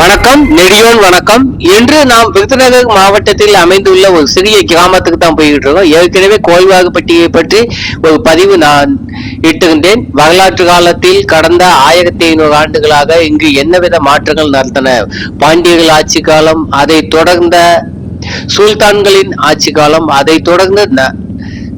வணக்கம் நெடியோன் வணக்கம். இன்று நாம் விருதுநகர் மாவட்டத்தில் அமைந்துள்ள ஒரு சிறிய கிராமத்துக்கு தான் போய்கிட்டு இருக்கோம். ஏற்கனவே கோல்வாகுப்பட்டியை பற்றி ஒரு பதிவு நான் இட்டிருந்தேன். வரலாற்று காலத்தில் கடந்த 1500 ஆண்டுகளாக இங்கு என்னவித மாற்றங்கள் நடந்தன. பாண்டியர்கள் ஆட்சி காலம், அதை தொடர்ந்த சுல்தான்களின் ஆட்சி காலம், அதை தொடர்ந்து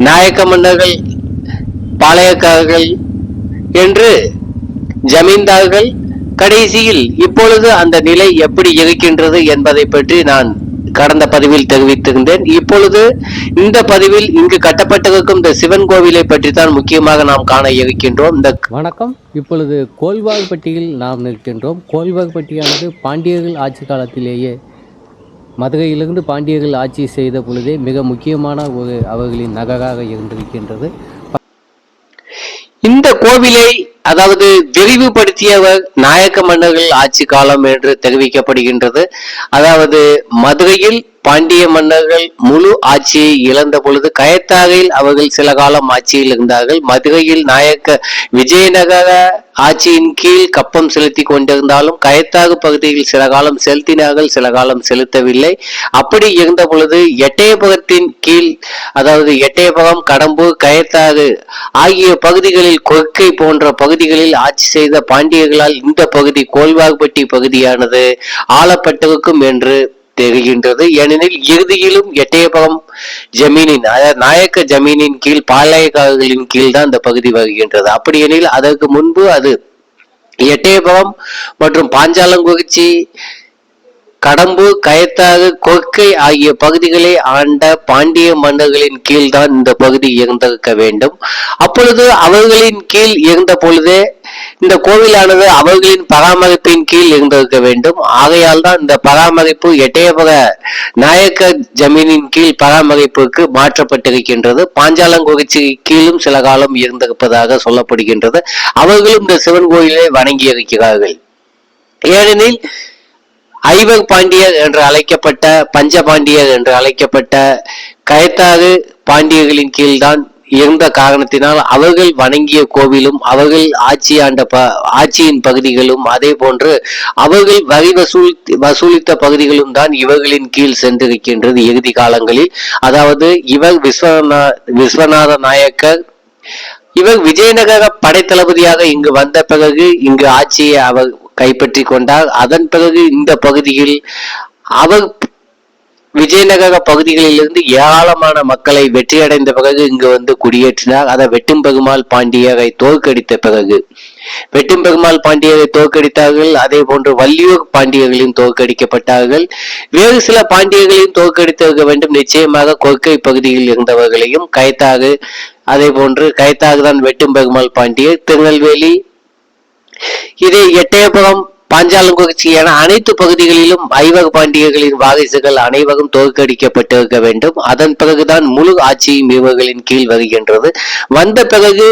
நாயக்க மன்னர்கள், பாளையக்காரர்கள் என்று ஜமீன்தார்கள், கடைசியில் இப்பொழுது அந்த நிலை எப்படி இருக்கின்றது என்பதை பற்றி நான் கடந்த பதிவில் தெரிவித்திருந்தேன். இப்பொழுது இந்த பதிவில் இங்கு கட்டப்பட்டிருக்கும் இந்த சிவன் கோவிலை பற்றி தான் முக்கியமாக நாம் காண இருக்கின்றோம். வணக்கம். இப்பொழுது கோல்வாகுப்பட்டியில் நாம் நிற்கின்றோம். கோல்வாகுப்பட்டியானது பாண்டியர்கள் ஆட்சி காலத்திலேயே மதுரையிலிருந்து பாண்டியர்கள் ஆட்சி செய்த பொழுதே மிக முக்கியமான ஒரு அவர்களின் நகராக இருந்திருக்கின்றது. இந்த கோவிலை அதாவது விரிவுபடுத்தியவர் நாயக்க மன்னர்கள் ஆட்சி காலம் என்று தெரிவிக்கப்படுகின்றது. அதாவது மதுரையில் பாண்டிய மன்னர்கள் முழு ஆட்சியை இழந்த பொழுது கயத்தாகையில் அவர்கள் சில காலம் ஆட்சியில் இருந்தார்கள். மதுரையில் நாயக்க விஜயநகர ஆட்சியின் கீழ் கப்பம் செலுத்தி கொண்டிருந்தாலும் கயத்தாகு பகுதியில் சில காலம் செலுத்தினார்கள், சில காலம் செலுத்தவில்லை. அப்படி இருந்த பொழுது எட்டயபுரத்தின் கீழ், அதாவது எட்டயபுரம், கடம்பூர், கயத்தாகு ஆகிய பகுதிகளில் கொற்கை போன்ற பகுதிகளில் ஆட்சி செய்த பாண்டியர்களால் இந்த பகுதி கோல்வாகுப்பட்டி பகுதியானது ஆளப்பட்டிருக்கும் என்று தெரிகின்றது. ஏனெனில் இறுதியிலும் எட்டயபுரம் ஜமீனின், அதாவது நாயக்க ஜமீனின் கீழ், பாளையக்காரர்களின் கீழ் தான் இந்த பகுதி வருகின்றது. அப்படியெனில் அதற்கு முன்பு அது எட்டயபுரம் மற்றும் பாஞ்சாலங்குறிச்சி, கடம்பூர், கயத்தாறு, கொற்கை ஆகிய பகுதிகளை ஆண்ட பாண்டிய மன்னர்களின் கீழ் தான் இந்த பகுதி இருந்திருக்க வேண்டும். அப்பொழுது அவர்களின் கீழ் இருந்த பொழுதே இந்த கோவிலானது அவர்களின் பராமரிப்பின் கீழ் இருந்திருக்க வேண்டும். ஆகையால் தான் இந்த பராமரிப்பு எட்டயபுர நாயக்க ஜமீனின் கீழ் பராமரிப்புக்கு மாற்றப்பட்டிருக்கின்றது. பாஞ்சாலங்குறிச்சி கீழும் சில காலம் இருந்திருப்பதாக சொல்லப்படுகின்றது. அவர்களும் இந்த சிவன் கோயிலை வணங்கி இருக்கிறார்கள். ஏனெனில் ஐவர் பாண்டியர் என்று அழைக்கப்பட்ட, பஞ்சபாண்டியர் என்று அழைக்கப்பட்ட கயத்தாறு பாண்டியர்களின் கீழ்தான் இருந்த காரணத்தினால் அவர்கள் வணங்கிய கோவிலும், அவர்கள் ஆட்சியின் பகுதிகளும், அதே போன்று அவர்கள் வரி வசூலித்த பகுதிகளும் தான் இவர்களின் கீழ் சென்றிருக்கின்றது இறுதி காலங்களில். அதாவது இவர் விஸ்வநாத நாயக்கர், இவர் விஜயநகர படைத்தளபதியாக இங்கு வந்த பிறகு இங்கு ஆட்சியை அவர் கைப்பற்றி கொண்டார். அதன் பிறகு இந்த பகுதியில் அவர் விஜயநகர பகுதிகளிலிருந்து ஏராளமான மக்களை வெற்றியடைந்த பிறகு இங்கு வந்து குடியேற்றினார். அதை வெட்டும் பெருமாள் பாண்டியரை தோற்கடித்த பிறகு வெட்டும் பெருமாள் பாண்டியரை தோற்கடித்தார்கள். அதே போன்று வள்ளியூர் பாண்டியர்களின் தோற்கடிக்கப்பட்டார்கள். வேறு சில பாண்டியர்களையும் தோற்கடித்திருக்க வேண்டும். நிச்சயமாக கொற்கை பகுதியில் இருந்தவர்களையும், கயத்தாறு, அதே போன்று கயத்தாறு தான் வெட்டும் பெருமாள் பாண்டியர், திருநெல்வேலி, இதே எட்டயபுரம், பாஞ்சாலங்குறிச்சி என அனைத்து பகுதிகளிலும் ஐவர் பாண்டியர்களின் வாரிசுகள் அனைவரும் தோற்கடிக்கப்பட்டிருக்க வேண்டும். அதன் பிறகுதான் முழு ஆட்சியும் இவர்களின் கீழ் வருகின்றது. வந்த பிறகு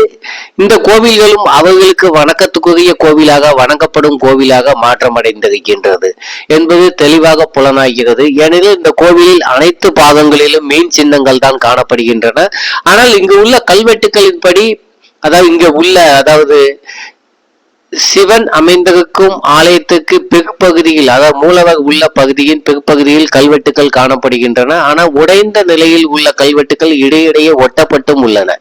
இந்த கோவில்களும் அவர்களுக்கு வணக்கத்துக்குரிய கோவிலாக, வணங்கப்படும் கோவிலாக மாற்றமடைந்திருக்கின்றது என்பது தெளிவாக புலனாகிறது. ஏனெனில் இந்த கோவிலில் அனைத்து பாகங்களிலும் மீன் சின்னங்கள் தான் காணப்படுகின்றன. ஆனால் இங்கு உள்ள கல்வெட்டுக்களின்படி, அதாவது சிவன் அமைந்திருக்கும் ஆலயத்துக்கு பிற்பகுதியில், அதாவது மூலவர் உள்ள பகுதியின் பிற்பகுதியில் கல்வெட்டுகள் காணப்படுகின்றன. ஆனால் உடைந்த நிலையில் உள்ள கல்வெட்டுகள் இடையிடையே ஒட்டப்பட்டும் உள்ளன.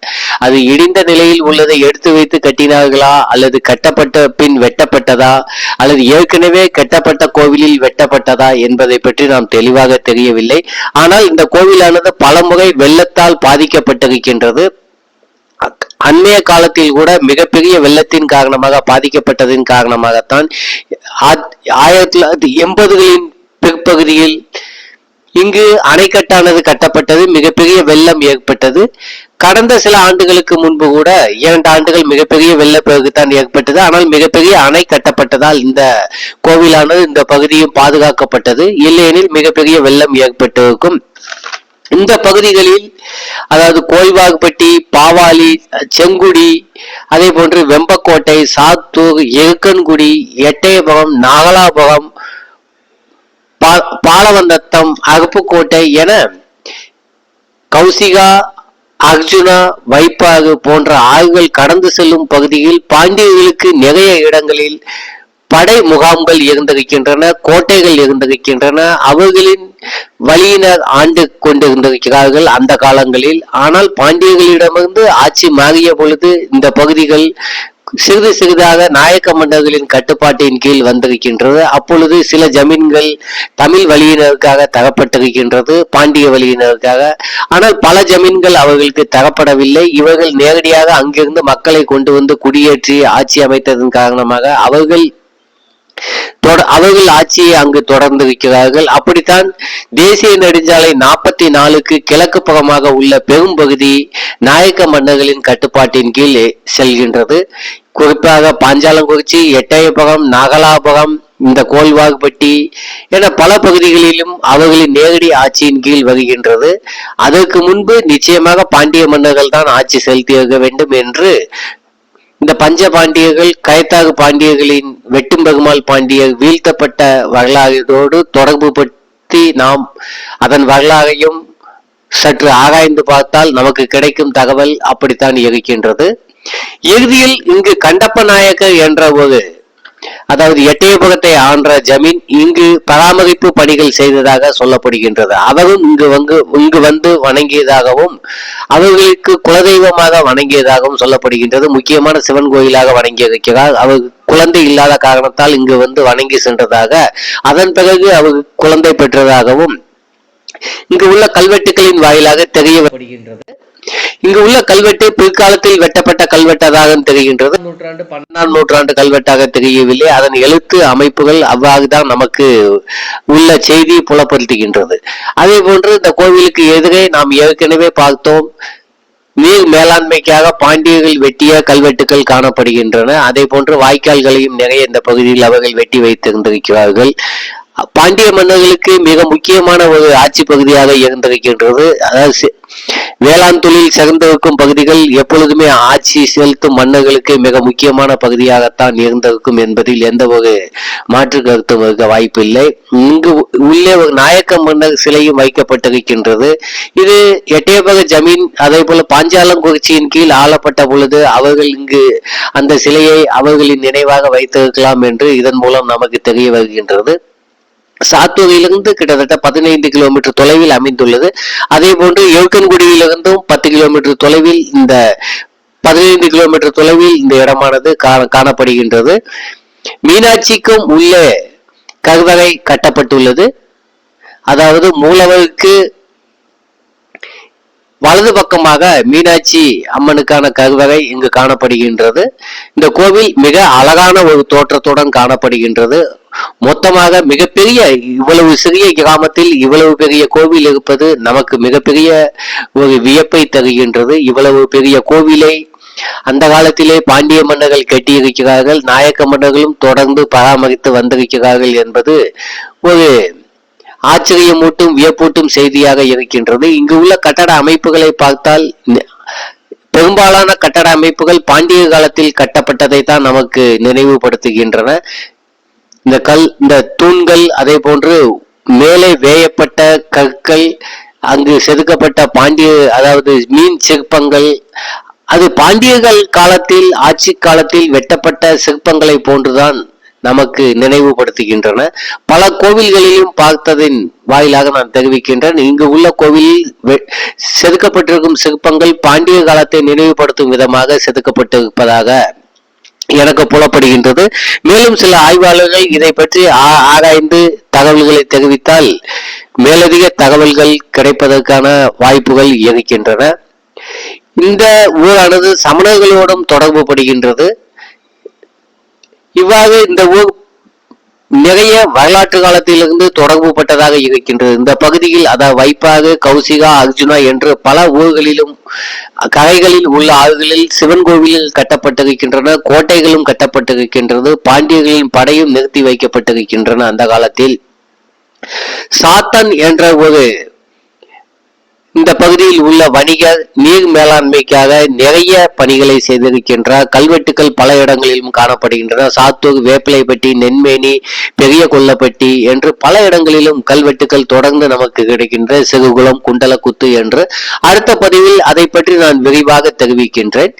அது இடிந்த நிலையில் உள்ளதை எடுத்து வைத்து கட்டினார்களா, அல்லது கட்டப்பட்ட பின் வெட்டப்பட்டதா, அல்லது ஏற்கனவே கட்டப்பட்ட கோவிலில் வெட்டப்பட்டதா என்பதை பற்றி நாம் தெளிவாக தெரியவில்லை. ஆனால் இந்த கோவிலானது பலமுறை வெள்ளத்தால் பாதிக்கப்பட்டிருக்கின்றது. அண்மைய காலத்தில் கூட மிகப்பெரிய வெள்ளத்தின் காரணமாக, பாதிக்கப்பட்டதின் காரணமாகத்தான் 1980களின் பிற்பகுதியில் இங்கு அணைக்கட்டானது கட்டப்பட்டது. மிகப்பெரிய வெள்ளம் ஏற்பட்டது. கடந்த சில ஆண்டுகளுக்கு முன்பு கூட 2 ஆண்டுகள் மிகப்பெரிய வெள்ளப்பெருக்குத்தான் ஏற்பட்டது. ஆனால் மிகப்பெரிய அணை கட்டப்பட்டதால் இந்த கோவிலானது இந்த பகுதியும் பாதுகாக்கப்பட்டது. இல்லையெனில் மிகப்பெரிய வெள்ளம் ஏற்பட்டிருக்கும். இந்த பகுதிகளில், அதாவது கோல்வாகுப்பட்டி, பாவாலி, செங்குடி, அதே போன்று வெம்பக்கோட்டை, சாத்தூர், எருக்கன்குடி, எட்டயபுரம், நாகலாபுரம், பாலவந்தத்தம், அருப்புக்கோட்டை என கௌசிகா, அர்ஜுனா, வைப்பாறு போன்ற ஆறுகள் கடந்து செல்லும் பகுதியில் பாண்டியர்களுக்கு நிறைய இடங்களில் படை முகாம்கள் இருந்திருக்கின்றன, கோட்டைகள் இருந்திருக்கின்றன. அவர்களின் வழியினர் ஆண்டு கொண்டிருந்திருக்கிறார்கள் அந்த காலங்களில். ஆனால் பாண்டியர்களிடமிருந்து ஆட்சி மாறிய பொழுது இந்த பகுதிகள் சிறிது சிறிதாக நாயக்க மன்னர்களின் கட்டுப்பாட்டின் கீழ் வந்திருக்கின்றது. அப்பொழுது சில ஜமீன்கள் தமிழ் வழியினருக்காக தரப்பட்டிருக்கின்றது, பாண்டிய வழியினருக்காக. ஆனால் பல ஜமீன்கள் அவர்களுக்கு தரப்படவில்லை. இவர்கள் நேரடியாக அங்கிருந்து மக்களை கொண்டு வந்து குடியேற்றி ஆட்சி அமைத்ததன் காரணமாக அவர்கள் ஆட்சியை அங்கு தொடர்ந்து இருக்கிறார்கள். அப்படித்தான் தேசிய நெடுஞ்சாலை 44க்கு கிழக்கு புறமாக உள்ள பெரும் பகுதி நாயக்க மன்னர்களின் கட்டுப்பாட்டின் கீழ் செல்கின்றது. குறிப்பாக பாஞ்சாலங்குறிச்சி, எட்டயபுரம், நாகலாபுரம், இந்த கோல்வாக்பட்டி என பல பகுதிகளிலும் அவர்களின் நேரடி ஆட்சியின் கீழ் வருகின்றது. அதற்கு முன்பு நிச்சயமாக பாண்டிய மன்னர்கள் தான் ஆட்சி செலுத்தியிருக்க வேண்டும் என்று இந்த பஞ்ச பாண்டியர்கள் கயத்தாகு பாண்டியர்களின் வெட்டும் பெருமாள் பாண்டியர் வீழ்த்தப்பட்ட வரலாறோடு தொடர்பு படுத்தி நாம் அதன் வரலாறையும் சற்று ஆராய்ந்து பார்த்தால் நமக்கு கிடைக்கும் தகவல் அப்படித்தான் இருக்கின்றது. இறுதியில் இங்கு கண்டப்ப நாயக்கர் என்ற ஒரு அதாவது எட்டயபுரத்தை ஆன்ற ஜமீன் இங்கு பராமரிப்பு பணிகள் செய்ததாக சொல்லப்படுகின்றது. அவரும் இங்கு வந்து வணங்கியதாகவும் அவர்களுக்கு குலதெய்வமாக வணங்கியதாகவும் சொல்லப்படுகின்றது. முக்கியமான சிவன் கோயிலாக வணங்கியிருக்கிறார். அவர் குழந்தை இல்லாத காரணத்தால் இங்கு வந்து வணங்கி சென்றதாக, அதன் பிறகு அவர் குழந்தை பெற்றதாகவும் இங்கு உள்ள கல்வெட்டுகளின் வாயிலாக தெரிய வருகின்றது. இங்கு உள்ள கல்வெட்டு பிற்காலத்தில் வெட்டப்பட்ட கல்வெட்டாக தெரிகின்றது. 12ஆம் நூற்றாண்டு கல்வெட்டாக தெரியவில்லை. அதன் எழுத்து அமைப்புகள் அவ்வாறுதான் நமக்கு உள்ள செய்தி புலப்படுத்துகின்றது. அதே போன்று இந்த கோவிலுக்கு எதிரே நாம் ஏற்கனவே பார்த்தோம், நீர் மேலாண்மைக்காக பாண்டியர்கள் வெட்டிய கல்வெட்டுகள் காணப்படுகின்றன. அதே போன்று வாய்க்கால்களையும் நிறைய இந்த பகுதியில் அவர்கள் வெட்டி வைத்திருந்திருக்கிறார்கள். பாண்டிய மன்னர்களுக்கு மிக முக்கியமான ஒரு ஆட்சி பகுதியாக இருந்திருக்கின்றது. அதாவது வேளாண் தொழில் சிறந்திருக்கும் பகுதிகள் எப்பொழுதுமே ஆட்சி செலுத்தும் மன்னர்களுக்கு மிக முக்கியமான பகுதியாகத்தான் இருந்திருக்கும் என்பதில் எந்த ஒரு மாற்று கருத்தும் இருக்க வாய்ப்பில்லை. இங்கு உள்ளே ஒரு நாயக்க மன்னர் சிலையும் வைக்கப்பட்டிருக்கின்றது. இது எட்டயபுர ஜமீன் அதே போல பாஞ்சாலங்குறிச்சியின் கீழ் ஆளப்பட்ட பொழுது அவர்கள் இங்கு அந்த சிலையை அவர்களின் நினைவாக வைத்திருக்கலாம் என்று இதன் மூலம் நமக்கு தெரிய வருகின்றது. சாத்தூரிலிருந்து கிட்டத்தட்ட 15 கிலோமீட்டர் தொலைவில் அமைந்துள்ளது. அதே போன்று எழுக்கன்குடியிலிருந்தும் 10 கிலோமீட்டர் தொலைவில், இந்த 15 கிலோமீட்டர் தொலைவில் இந்த இடமானது காணப்படுகின்றது. மீனாட்சிக்கும் உள்ளே கருவறை கட்டப்பட்டுள்ளது. அதாவது மூலவருக்கு வலது பக்கமாக மீனாட்சி அம்மனுக்கான கருவறை இங்கு காணப்படுகின்றது. இந்த கோவில் மிக அழகான ஒரு தோற்றத்துடன் காணப்படுகின்றது. மொத்தமாக மிகப்பெரிய, இவ்வளவு சிறிய கிராமத்தில் இவ்வளவு பெரிய கோவில் இருப்பது நமக்கு மிகப்பெரிய ஒரு வியப்பை தருகின்றது. இவ்வளவு பெரிய கோவிலை அந்த காலத்திலே பாண்டிய மன்னர்கள் கட்டியிருக்கிறார்கள், நாயக்க மன்னர்களும் தொடர்ந்து பராமரித்து வந்திருக்கிறார்கள் என்பது ஒரு ஆச்சரியமூட்டும் வியப்பூட்டும் செய்தியாக இருக்கின்றது. இங்கு உள்ள கட்டட அமைப்புகளை பார்த்தால் பெரும்பாலான கட்டட அமைப்புகள் பாண்டிய காலத்தில் கட்டப்பட்டதை தான் நமக்கு நினைவுபடுத்துகின்றன. இந்த தூண்கள், அதே போன்று மேலே வேயப்பட்ட கற்கள், அங்கு செதுக்கப்பட்ட பாண்டிய அதாவது மீன் சிற்பங்கள், அது பாண்டியர்கள் காலத்தில் ஆட்சி காலத்தில் வெட்டப்பட்ட சிற்பங்களை போன்றுதான் நமக்கு நினைவுபடுத்துகின்றன. பல கோவில்களிலும் பார்த்ததின் வாயிலாக நான் தெரிவிக்கின்றேன். இங்கு உள்ள கோவிலில் செதுக்கப்பட்டிருக்கும் சிற்பங்கள் பாண்டிய காலத்தை நினைவுபடுத்தும் விதமாக செதுக்கப்பட்டிருப்பதாக எனக்கு புலப்படுகின்றது. மேலும் சில ஆய்வாளர்கள் இதை பற்றி ஆராய்ந்து தகவல்களை தெரிவித்தால் மேலதிக தகவல்கள் கிடைப்பதற்கான வாய்ப்புகள் இருக்கின்றன. இந்த ஊரானது சமணர்களோடும் தொடர்பு படுகின்றது. இவ்வாறு இந்த ஊர் நிறைய வரலாற்று காலத்திலிருந்து தொடர்பு பட்டதாக இருக்கின்றது. இந்த பகுதியில் அதாவது வைப்பாறு, கௌசிகா, அர்ஜுனா என்று பல ஊர்களிலும் கரைகளில் உள்ள ஆறுகளில் சிவன் கோவிலில் கட்டப்பட்டிருக்கின்றன, கோட்டைகளும் கட்டப்பட்டிருக்கின்றது, பாண்டியர்களின் படையும் நிறுத்தி வைக்கப்பட்டிருக்கின்றன. அந்த காலத்தில் சாத்தன் என்ற ஒரு இந்த பகுதியில் உள்ள வணிகர் நீர் மேலாண்மைக்காக நிறைய பணிகளை செய்திருக்கின்றார். கல்வெட்டுக்கள் பல இடங்களிலும் காணப்படுகின்றன. சாத்தூர், வேப்பிலைப்பட்டி, நென்மேனி, பெரிய கொல்லப்பட்டி என்று பல இடங்களிலும் கல்வெட்டுக்கள் தொடர்ந்து நமக்கு கிடைக்கின்ற. சிறுகுளம், குண்டலக்குத்து என்று அடுத்த பதிவில் அதை பற்றி நான் விரிவாக தெரிவிக்கின்றேன்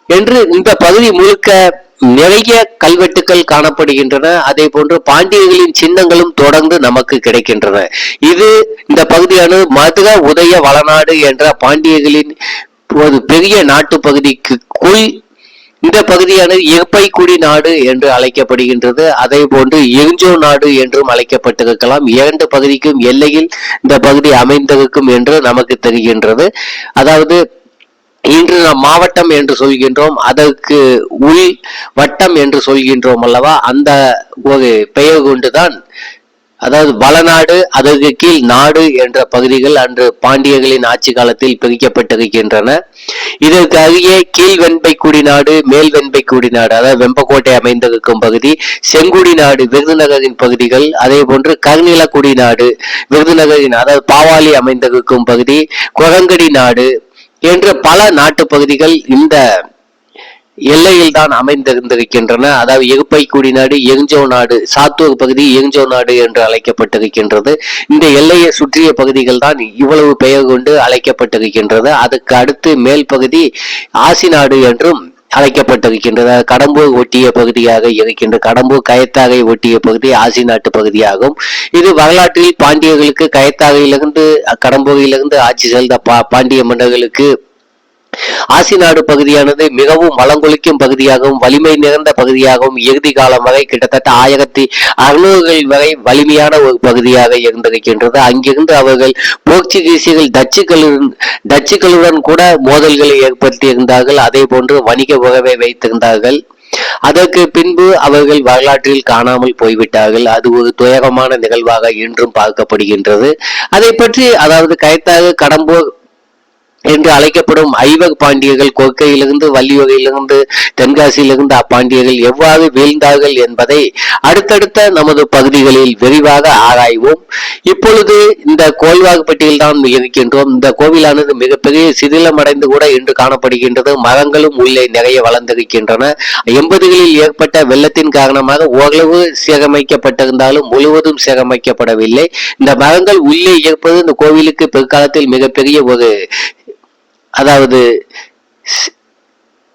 என்று இந்த பகுதி முழுக்க நிறைய கல்வெட்டுக்கள் காணப்படுகின்றன. அதே போன்று பாண்டியர்களின் சின்னங்களும் தொடர்ந்து நமக்கு கிடைக்கின்றன. இந்த பகுதியானது மதுர உதய வளநாடு என்ற பாண்டியர்களின் ஒரு பெரிய நாட்டு பகுதிக்குள் இந்த பகுதியானது எப்பைக்குடி நாடு என்று அழைக்கப்படுகின்றது. அதே போன்று எரிஞ்சோ நாடு என்றும் அழைக்கப்பட்டிருக்கலாம். 2 பகுதிக்கும் எல்லையில் இந்த பகுதி அமைந்திருக்கும் என்று நமக்கு தெரிகின்றது. அதாவது இன்று நாம் மாவட்டம் என்று சொல்கின்றோம், அதற்கு உள் வட்டம் என்று சொல்கின்றோம் அல்லவா, அந்த ஒரு பெயர் கொண்டுதான் அதாவது வளநாடு அதற்கு கீழ் நாடு என்ற பகுதிகள் அன்று பாண்டியர்களின் ஆட்சி காலத்தில் பிரிக்கப்பட்டிருக்கின்றன. இதற்கு அருகே கீழ் வெண்பைக்குடி நாடு, மேல் வெண்பைக்குடி நாடு, அதாவது வெம்பக்கோட்டை அமைந்திருக்கும் பகுதி, செங்குடி நாடு விருதுநகரின் பகுதிகள், அதே போன்று கருநிலக்குடி நாடு விருதுநகரின் அதாவது பாவாளி அமைந்திருக்கும் பகுதி, குரங்கடி நாடு என்ற பல நாட்டு பகுதிகள் இந்த எல்லையில் தான் அமைந்திருக்கின்றன. அதாவது எகுப்பைக்குடி நாடு, எரிஞ்சோ நாடு, சாத்தூர் பகுதி எரிஞ்சோ நாடு என்று அழைக்கப்பட்டிருக்கின்றது. இந்த எல்லையை சுற்றிய பகுதிகள் தான் இவ்வளவு பெயர் கொண்டு அழைக்கப்பட்டிருக்கின்றது. அதுக்கு அடுத்து மேல் பகுதி ஆசி நாடு என்றும் அழைக்கப்பட்டிருக்கின்றது. கடம்பூர் ஒட்டிய பகுதியாக இருக்கின்றது. கடம்பூர் கயத்தாகை ஒட்டிய பகுதி ஆசி நாட்டு பகுதியாகும். இது வரலாற்றில் பாண்டியர்களுக்கு கயத்தாகையிலிருந்து கடம்பூரிலிருந்து ஆட்சி செய்த பாண்டிய மன்னர்களுக்கு ஆசி நாடு பகுதியானது மிகவும் வளங்கொழிக்கும் பகுதியாகவும் வலிமை நிறைந்த பகுதியாகவும் இறுதி காலம் வரை கிட்டத்தட்ட 1600 வரை வலிமையான ஒரு பகுதியாக இருந்திருக்கின்றது. அங்கிருந்து அவர்கள் போர்ச்சுகீசியர்கள் டச்சுகளுடன் கூட மோதல்களை ஏற்படுத்தி இருந்தார்கள். அதே போன்று வணிக உறவை வைத்திருந்தார்கள். அதற்கு பின்பு அவர்கள் வரலாற்றில் காணாமல் போய்விட்டார்கள். அது ஒரு துயரமான நிகழ்வாக இன்றும் பார்க்கப்படுகின்றது. அதை பற்றி அதாவது கயத்தாக கடம்பூர் என்று அழைக்கப்படும் ஐவர் பாண்டியர்கள், கொற்கையிலிருந்து வள்ளிவகையிலிருந்து தென்காசியிலிருந்து அப்பாண்டியர்கள் எவ்வாறு வீழ்ந்தார்கள் என்பதை அடுத்தடுத்த நமது பகுதிகளில் விரிவாக ஆராய்வோம். இப்பொழுது இந்த கோல்வாகுப்பட்டியில் தான் இருக்கின்றோம். இந்த கோவிலானது மிகப்பெரிய சிதிலமடைந்து கூட இன்று காணப்படுகின்றது. மரங்களும் உள்ளே நிறைய வளர்ந்திருக்கின்றன. 80களில் ஏற்பட்ட வெள்ளத்தின் காரணமாக ஓரளவு சீரமைக்கப்பட்டிருந்தாலும் முழுவதும் சீரமைக்கப்படவில்லை. இந்த மரங்கள் உள்ளே இருப்பது இந்த கோவிலுக்கு பிற்காலத்தில் மிகப்பெரிய ஒரு அதாவது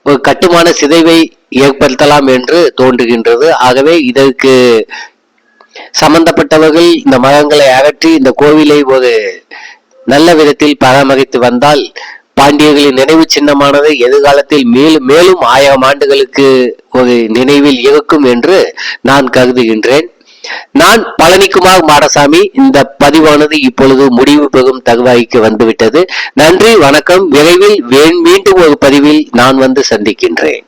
ஒரு கட்டுமான சிதைவை ஏற்படுத்தலாம் என்று தோன்றுகின்றது. ஆகவே இதற்கு சம்பந்தப்பட்டவர்கள் இந்த மரங்களை அகற்றி இந்த கோவிலை ஒரு நல்ல விதத்தில் பராமரித்து வந்தால் பாண்டியர்களின் நினைவு சின்னமானது எதிர்காலத்தில் மேலும் 1000 ஆண்டுகளுக்கு ஒரு நினைவில் இருக்கும் என்று நான் கருதுகின்றேன். நான் பழனிக்குமார் மாடசாமி. இந்த பதிவானது இப்பொழுது முடிவு பெறும் தகவலுக்கு வந்துவிட்டது. நன்றி, வணக்கம். விரைவில் மீண்டும் ஒரு பதிவில் நான் வந்து சந்திக்கின்றேன்.